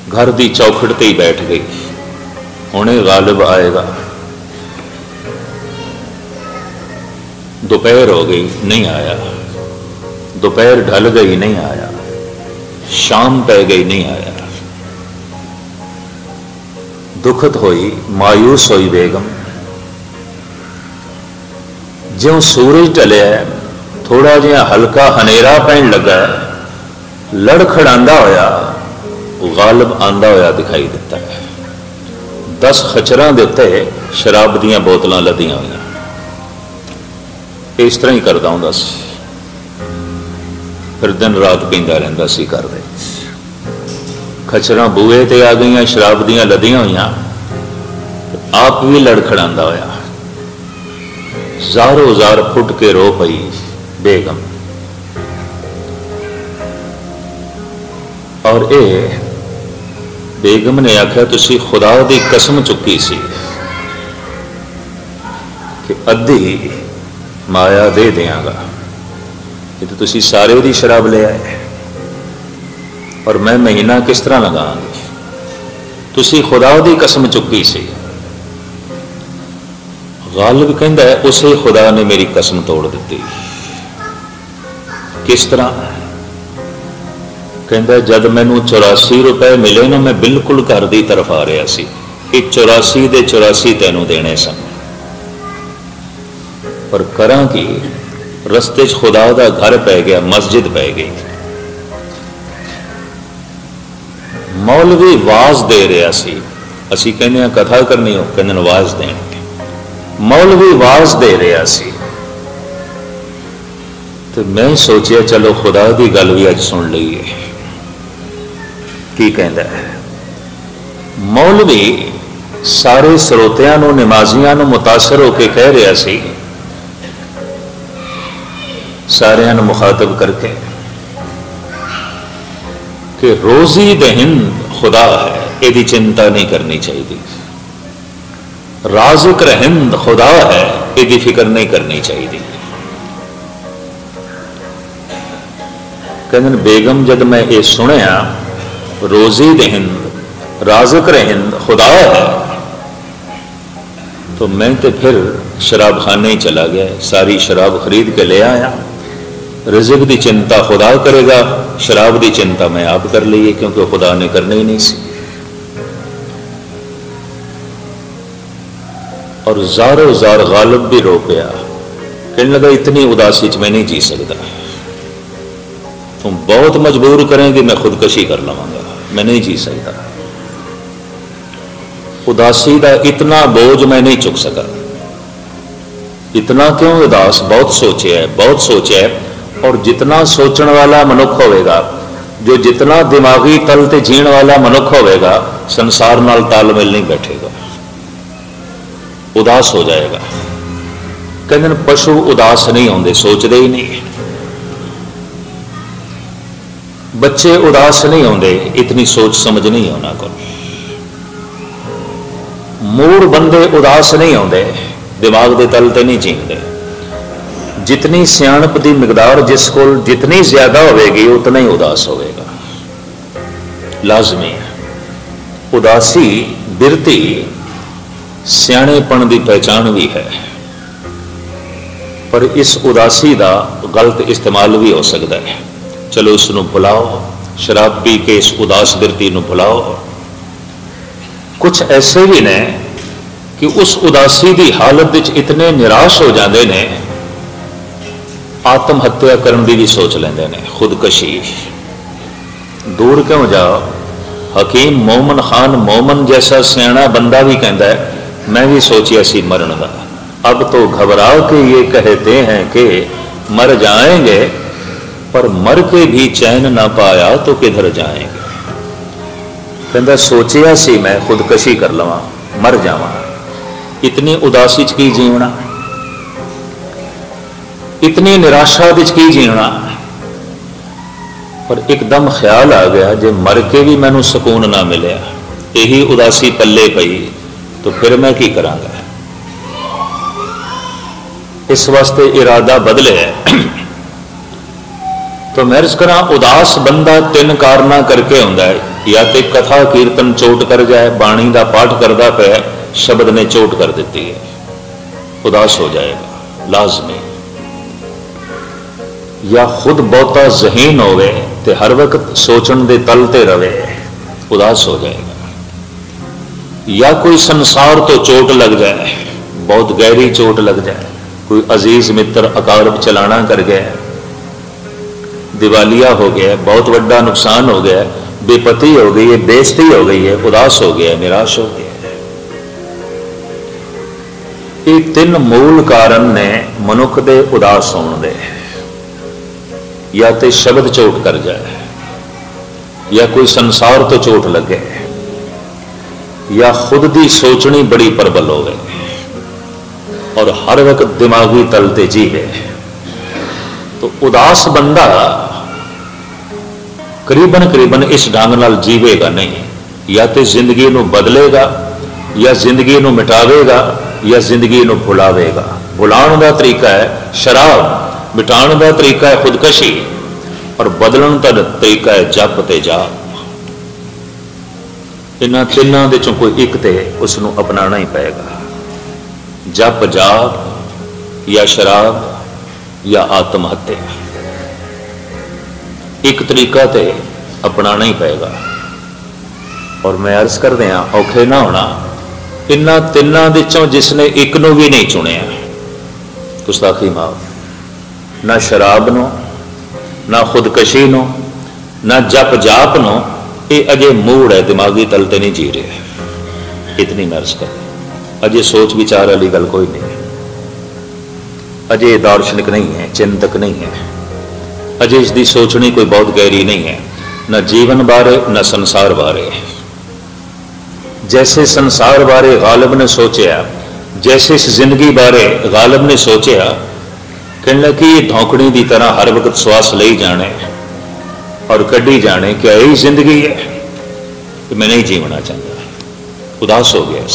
घर की चौखट ते ही बैठ गई, हुणे गालिब आएगा। दोपहर हो गई, नहीं आया। दोपहर ढल गई, नहीं आया। शाम पै गई, नहीं आया। दुखत होई, मायूस होई बेगम। ज्यों सूरज ढलिया, थोड़ा जिहा हल्का हनेरा पैन लगा, लड़खड़ांदा होया गालिब आंदा होया दिखाई दिता है। 10 खचरां दे उत्ते शराब दीयां बोतलां लदियां होईयां। इस तरह ही करता हुंदा सी, फिर दिन रात पींदा रहिंदा सी घर दे। खचरां बूहे ते आ गईयां, शराब दीयां लदियां होईयां, आप भी लड़खड़ांदा होया। ज़ारो ज़ार फुट के रो पई बेगम। और ये बेगम ने आख्या, तुसी खुदा दी कसम चुकी सी कि अद्धी माया दे देंगा, ये तो तुसी सारे दी शराब ले आए और मैं महीना किस तरह लगांगी। तुसी खुदा दी कसम चुकी सी। गालिब कहता है, उसे खुदा ने मेरी कसम तोड़ दी। किस तरह? कहता जब मैनू 84 रुपए मिले ना, मैं बिल्कुल घर की तरफ आ रहा सी कि 84 दे 84 तैनू देने सन, पर करा कि रस्ते च खुदा का घर पै गया, मस्जिद पै गई। मौलवी वाज दे रहा सी, असी कहने कथा करनी हो, कहने वाज देने। मौलवी वाज दे रहा सी, तो मैं सोचिया चलो खुदा की गल भी अज सुन लीए की कहता है। मौलवी सारे सरोतियां नूं, नमाजियां नूं मुतासर होकर कह रहा सी, सारियां नूं मुखातब करके कि रोजी दहिंद खुदा है, यदी चिंता नहीं करनी चाहिए। राज़िक रहिंद खुदा है, यदी फिक्र नहीं करनी चाहिए। कहते बेगम जब मैं ये सुनिया, रोजी दहिंद राज़िक रहिंद खुदा है, तो मैं तो फिर शराब खाने ही चला गया। सारी शराब खरीद के ले आया। रिज़्क़ की चिंता खुदा करेगा, शराब की चिंता मैं आप कर ली, क्योंकि खुदा ने करनी ही नहीं सी। और ज़ारो ज़ार गालिब भी रो पिया, कहने लगा इतनी उदासी च मैं नहीं जी सकता, तुम बहुत मजबूर करेंगे, मैं खुदकशी कर लवांगा, मैं नहीं जी सकता। उदासी का इतना बोझ मैं नहीं चुक सका। इतना क्यों उदास? बहुत सोचा है, बहुत सोचा है। और जितना सोचने वाला मनुख होगा, जो जितना दिमागी तल ते जीण वाला मनुख होगा, संसार नाल तालमेल नहीं बैठेगा, उदास हो जाएगा। कहते पशु उदास नहीं होंगे, सोचते ही नहीं। बच्चे उदास नहीं होंगे, इतनी सोच समझ नहीं होना को। मूड बंदे उदास नहीं होंगे, दिमाग के तल ते नहीं जींदे। जितनी सियाणप की मिकदार जिस को जितनी ज्यादा होगी, उतना ही उदास होगा, लाजमी है। उदासी बिरती सियाणेपन की पहचान भी है, पर इस उदासी का गलत इस्तेमाल भी हो सकता है। चलो इसनों भुलाओ, शराब पी के इस उदास बिरती को भुलाओ। कुछ ऐसे भी ने कि उस उदासी की हालत इतने निराश हो जाते हैं, आत्म हत्या करने की भी सोच लेंदे ने, खुदकशी। दूर क्यों जाओ, हकीम मोमन खान मोमन जैसा सियाणा बंदा भी कहता है, मैं भी सोचिया सी मरण का, अब तो घबरा के ये कहते हैं कि मर जाएंगे, पर मर के भी चैन ना पाया तो किधर जाएंगे। कहता सोचिया सी मैं खुदकशी कर लवां, मर जावां, इतनी उदासी च की जीवना, इतनी निराशा च की जीवना। पर एकदम ख्याल आ गया, जे मर के भी मैनू सुकून ना मिले, यही उदासी पल्ले पई, तो फिर मैं की करांगा। इस वास्ते इरादा बदले। तो मैं अर्ज करा, उदास बंदा 3 कारणा करके होंदा है। या तो कथा कीर्तन चोट कर जाए, बाणी का पाठ करता पे शब्द ने चोट कर दी है, उदास हो जाएगा लाजमी। या खुद बहुता जहीन होवे ते हर वक्त सोचण दे तल ते रवे, उदास हो जाएगा। या कोई संसार तो चोट लग जाए, बहुत गहरी चोट लग जाए, कोई अजीज मित्र अकारब चलाना कर गया, दिवालिया हो गया, बहुत बड़ा नुकसान हो गया, बेपत्ती हो गई है, बेइज्जती हो गई है, उदास हो गया, निराश हो गया। ये तीन मूल कारण ने मनुख दे उदास होने दे। या तो शब्द चोट कर जाए, या कोई संसार तो चोट लगे, या खुद की सोचनी बड़ी प्रबल हो गई और हर वक्त दिमागी तल ते जीवे। तो उदास बंदा करीबन करीबन इस ढंग नाल जीवेगा नहीं। या तो जिंदगी नूं बदलेगा, या जिंदगी नूं मिटावेगा, या जिंदगी नूं भुलावेगा। भुलाने का तरीका है शराब, मिटाने का तरीका है खुदकशी, और बदलने का तरीका है जप ते जाप। इन्हां तिन्हां दे चों कोई एक ते उसनूं अपनाना ही पएगा। जप जाप या शराब या आत्महत्या, एक तरीका ते अपनाना ही पएगा। और मैं अर्ज कर दिया औखे ना होना, इन्हां तिन्हां दे चों जिसने एक नूं भी नहीं चुनिया, गुस्ताखी माफ, ना शराब नो, ना खुदकशी नो, ना जप जाप नो, ये अजे मूड है, दिमागी तल ते नहीं जी रहे। इतनी नर्स कर, अजे सोच विचार वाली गल कोई नहीं, अजे दार्शनिक नहीं है, चिंतक नहीं है, अजे इसकी सोचनी कोई बहुत गहरी नहीं है, न जीवन बारे न संसार बारे। जैसे संसार बारे गालिब ने सोचा, जैसे इस जिंदगी बारे गालिब ने सोचा, कहने लगे ये धौकड़ी की तरह हर वक्त श्वास ले जाने और कढ़ी जाने, क्या यही जिंदगी है? कि मैं नहीं जीवना चाहता, उदास हो गया।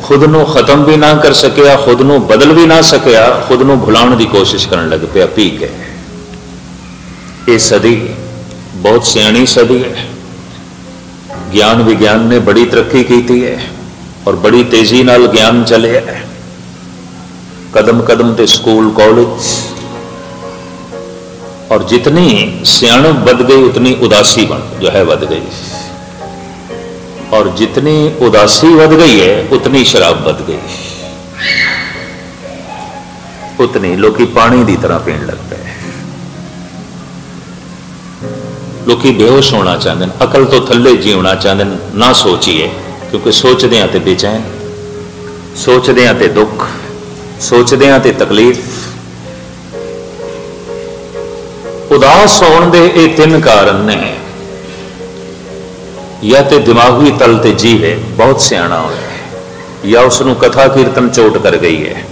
खुद नू खत्म भी ना कर सकिया, खुद नू बदल भी ना सकिया, खुद नू भुलाने की कोशिश करने लग पिया पी के। ये सदी बहुत सियाणी सदी है। ज्ञान विज्ञान ने बड़ी तरक्की की है और बड़ी तेजी नाल ज्ञान चले है। कदम कदम ते स्कूल कॉलेज, और जितनी सियाणप बद गई उतनी उदासी जो है बद गई, और जितनी उदासी बद गई है उतनी शराब बद गई, उतनी लोग पानी की तरह पीण लग पे। लोग बेहोश होना चाहते हैं, अकल तो थले जीवना चाहते हैं, ना सोचिए, क्योंकि सोचते हैं तो बेचैन, सोचते हैं तो दुख, सोचते हैं तो तकलीफ। उदास होने के ये तीन कारण ने। या तो दिमागी तल ते जीवे बहुत सियाना हो, या उसनों कथा कीर्तन चोट कर गई है,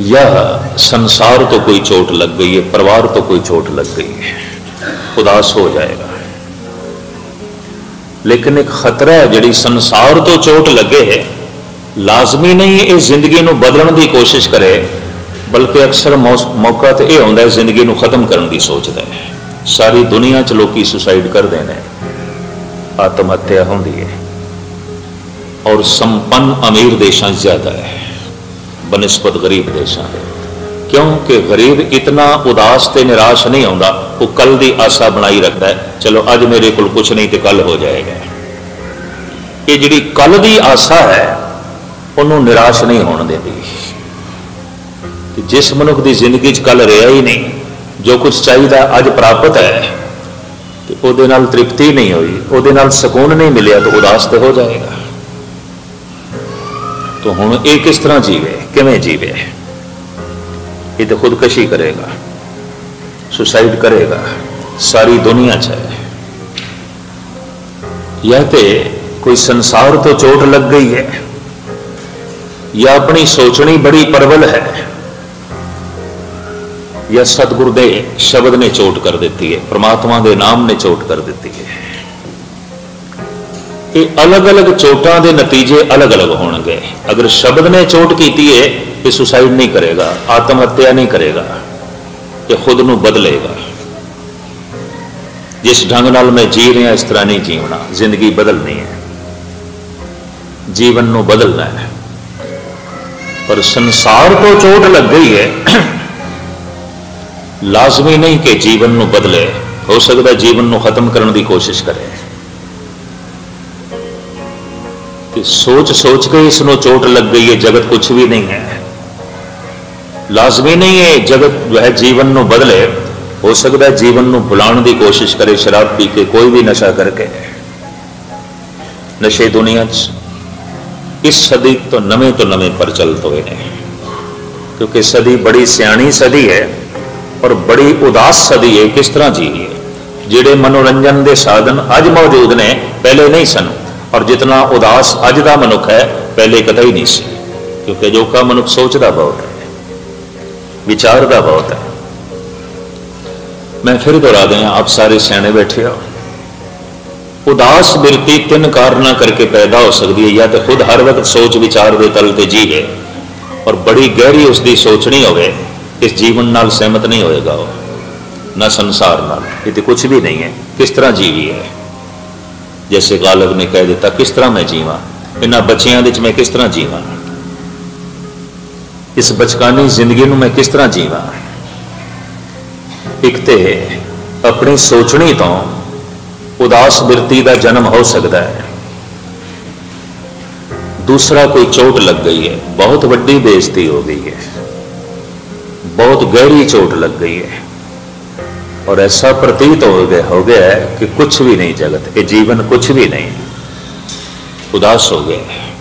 या संसार तो कोई चोट लग गई है, परिवार तो कोई चोट लग गई है, उदास हो जाएगा। लेकिन एक खतरा है, जिहड़ी संसार तो चोट लगे है, लाजमी नहीं है इस जिंदगी नूं बदलने की कोशिश करे, बल्कि अक्सर मौका तो यह होंदा है जिंदगी नूं खत्म करने की सोचता है। सारी दुनिया च लोग सुसाइड करते हैं, आत्महत्या होंदी है, और संपन्न अमीर देशों ज्यादा है बनिस्बत गरीब देशों के। क्योंकि गरीब इतना उदास ते निराश नहीं होता, वो कल की आशा बनाई रखता है, चलो अज मेरे को कुछ नहीं तो कल हो जाएगा। ये जिहड़ी कल की आशा है उन्होंने निराश नहीं होने देती। जिस मनुख की जिंदगी च कल रहा ही नहीं, जो कुछ चाहिए अज प्राप्त है, तो उहदे नाल तृप्ति नहीं हुई, उहदे नाल सुकून नहीं मिलिया, तो उदास तो हो जाएगा। तो हुण ये किस तरह जीवे, किवें जीवे? ये तो खुदकशी करेगा, सुसाइड करेगा, सारी दुनिया च है। या तो कोई संसार तो चोट लग गई है, या अपनी सोचनी बड़ी प्रबल है, या सतगुरु दे शब्द ने चोट कर देती है, परमात्मा के नाम ने चोट कर देती है। ये अलग अलग चोटां के नतीजे अलग अलग होंगे। अगर शब्द ने चोट की है, ये सुसाइड नहीं करेगा, आत्महत्या नहीं करेगा, कि खुद नू बदलेगा। जिस ढंग नाल मैं जी रहा इस तरह नहीं जीवना, जिंदगी बदलनी है, जीवन नू बदलना है। पर संसार को चोट लग गई है, लाजमी नहीं कि जीवन नू बदले। हो सकता है जीवन नू खत्म करने की कोशिश करे, कि सोच सोच के इसनों चोट लग गई है, जगत कुछ भी नहीं है। लाजमी नहीं है जगत जो है जीवन नू बदले। हो सकता है जीवन नू भुलाने की कोशिश करे, शराब पी के, कोई भी नशा करके। नशे दुनिया इस सदी तो नवे प्रचलित हुए हैं, क्योंकि सदी बड़ी सियाणी सदी है और बड़ी उदास सदी है। किस तरह जीए? जिहड़े मनोरंजन के साधन अज मौजूद ने पहले नहीं सन, और जितना उदास अज का मनुख है पहले कतई नहीं सी, क्योंकि अजोका मनुख सोचता बहुत है, विचारता बहुत है। मैं फिर दोहरा दें, आप सारे सियाने बैठे हो। उदास बिरती तीन कारणों करके पैदा हो सकती है। या तो खुद हर वक्त सोच विचार के तल ते जीवे और बड़ी गहरी उसकी सोचनी होवे, इस जीवन नाल सहमत नहीं होएगा वो, ना संसार नाल, ये तो कुछ भी नहीं है। किस तरह जीवी है? जैसे गालिब ने कह दिता, किस तरह मैं जीवा, इन्हां बच्चियां विच मैं किस तरह जीवा, इस बचकानी जिंदगी नूं मैं किस तरह जीवा। एक तो अपनी सोचनी तो उदास बिरती का जन्म हो सकता है, दूसरा कोई चोट लग गई है, बहुत बड़ी बेइज्जती हो गई है, बहुत गहरी चोट लग गई है, और ऐसा प्रतीत हो गया है कि कुछ भी नहीं जगत, ये जीवन कुछ भी नहीं, उदास हो गया है।